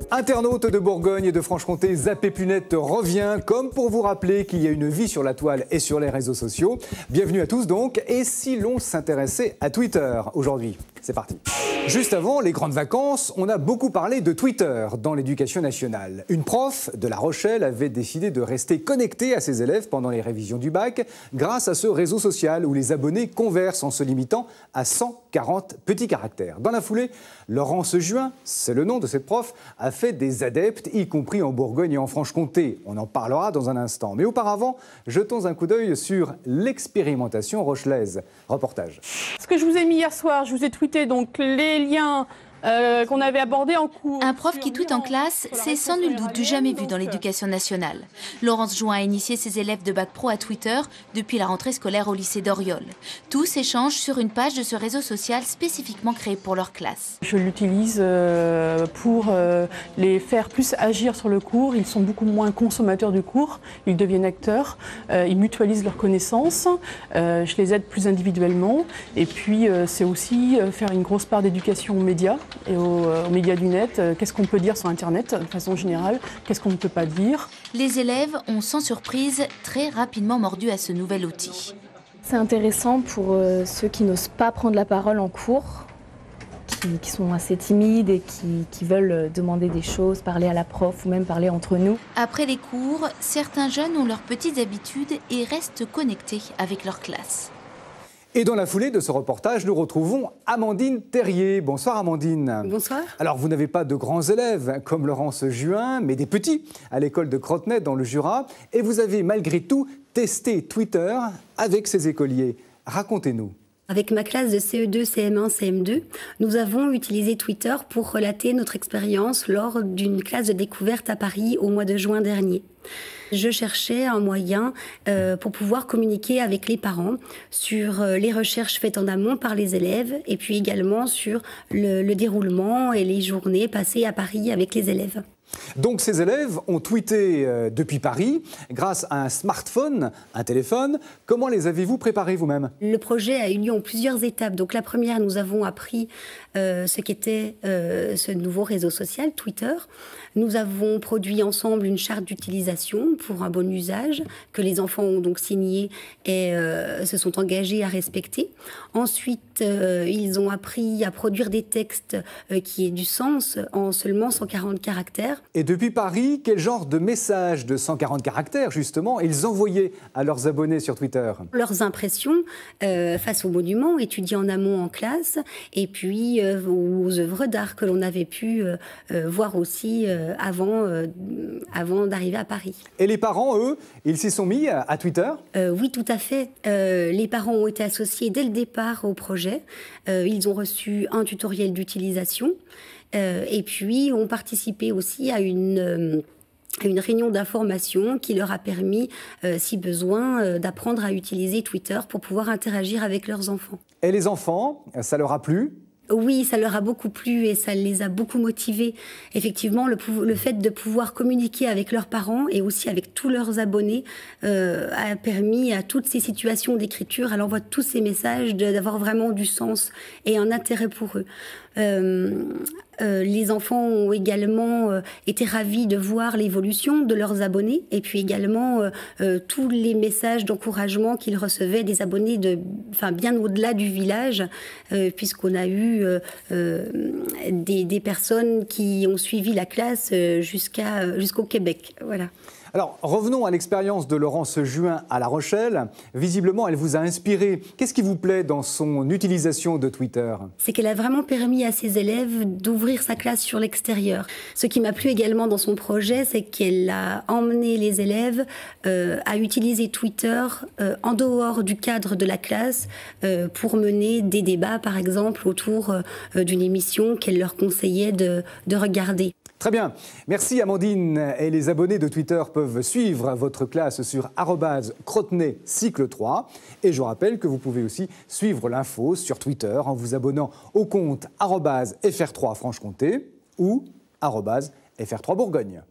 Internaute de Bourgogne et de Franche-Comté, Zappé.net revient comme pour vous rappeler qu'il y a une vie sur la toile et sur les réseaux sociaux. Bienvenue à tous donc, et si l'on s'intéressait à Twitter aujourd'hui? C'est parti. Juste avant les grandes vacances, on a beaucoup parlé de Twitter dans l'éducation nationale. Une prof de La Rochelle avait décidé de rester connectée à ses élèves pendant les révisions du bac grâce à ce réseau social où les abonnés conversent en se limitant à 140 petits caractères. Dans la foulée, Laurence Juin, c'est le nom de cette prof, a fait des adeptes, y compris en Bourgogne et en Franche-Comté. On en parlera dans un instant. Mais auparavant, jetons un coup d'œil sur l'expérimentation rochelaise. Reportage. Ce que je vous ai mis hier soir, je vous ai tweeté donc les liens qu'on avait abordés en cours. Un prof qui tweet en classe, c'est sans nul doute du jamais vu dans l'éducation nationale. Laurence Juin a initié ses élèves de Bac Pro à Twitter depuis la rentrée scolaire au lycée d'Oriol. Tous échangent sur une page de ce réseau social spécifiquement créé pour leur classe. Je l'utilise pour les faire plus agir sur le cours. Ils sont beaucoup moins consommateurs du cours, ils deviennent acteurs, ils mutualisent leurs connaissances, je les aide plus individuellement. Et puis c'est aussi faire une grosse part d'éducation aux médias et aux médias du net. Qu'est-ce qu'on peut dire sur Internet de façon générale? Qu'est-ce qu'on ne peut pas dire? Les élèves ont sans surprise très rapidement mordu à ce nouvel outil. C'est intéressant pour ceux qui n'osent pas prendre la parole en cours, qui sont assez timides et qui veulent demander des choses, parler à la prof ou même parler entre nous. Après les cours, certains jeunes ont leurs petites habitudes et restent connectés avec leur classe. Et dans la foulée de ce reportage, nous retrouvons Amandine Terrier. Bonsoir Amandine. Bonsoir. Alors vous n'avez pas de grands élèves comme Laurence Juin, mais des petits à l'école de Crotenay dans le Jura. Et vous avez malgré tout testé Twitter avec ces écoliers. Racontez-nous. Avec ma classe de CE2, CM1, CM2, nous avons utilisé Twitter pour relater notre expérience lors d'une classe de découverte à Paris au mois de juin dernier. Je cherchais un moyen pour pouvoir communiquer avec les parents sur les recherches faites en amont par les élèves et puis également sur le déroulement et les journées passées à Paris avec les élèves. Donc ces élèves ont tweeté depuis Paris grâce à un smartphone, un téléphone. Comment les avez-vous préparés vous-même? Le projet a eu lieu en plusieurs étapes. Donc la première, nous avons appris ce qu'était ce nouveau réseau social, Twitter. Nous avons produit ensemble une charte d'utilisation pour un bon usage que les enfants ont donc signé et se sont engagés à respecter. Ensuite, ils ont appris à produire des textes qui aient du sens en seulement 140 caractères. Et depuis Paris, quel genre de messages de 140 caractères, justement, ils envoyaient à leurs abonnés sur Twitter? Leurs impressions face aux monuments étudiés en amont en classe et puis aux œuvres d'art que l'on avait pu voir aussi avant d'arriver à Paris. Et les parents, eux, ils s'y sont mis à Twitter? Oui, tout à fait. Les parents ont été associés dès le départ au projet. Ils ont reçu un tutoriel d'utilisation et puis ont participé aussi à une réunion d'information qui leur a permis, si besoin, d'apprendre à utiliser Twitter pour pouvoir interagir avec leurs enfants. Et les enfants, ça leur a plu? Oui, ça leur a beaucoup plu et ça les a beaucoup motivés. Effectivement, le fait de pouvoir communiquer avec leurs parents et aussi avec tous leurs abonnés a permis à toutes ces situations d'écriture, à l'envoi de tous ces messages, d'avoir vraiment du sens et un intérêt pour eux. Les enfants ont également été ravis de voir l'évolution de leurs abonnés et puis également tous les messages d'encouragement qu'ils recevaient des abonnés bien au-delà du village, puisqu'on a eu des personnes qui ont suivi la classe jusqu'au Québec. Voilà. Alors, revenons à l'expérience de Laurence Juin à La Rochelle. Visiblement, elle vous a inspiré. Qu'est-ce qui vous plaît dans son utilisation de Twitter? C'est qu'elle a vraiment permis à ses élèves d'ouvrir sa classe sur l'extérieur. Ce qui m'a plu également dans son projet, c'est qu'elle a emmené les élèves à utiliser Twitter en dehors du cadre de la classe pour mener des débats, par exemple, autour d'une émission qu'elle leur conseillait de regarder. Très bien. Merci Amandine. Et les abonnés de Twitter peuvent suivre votre classe sur @Crotenay cycle 3. Et je rappelle que vous pouvez aussi suivre l'info sur Twitter en vous abonnant au compte @FR3 Franche-Comté ou @FR3 Bourgogne.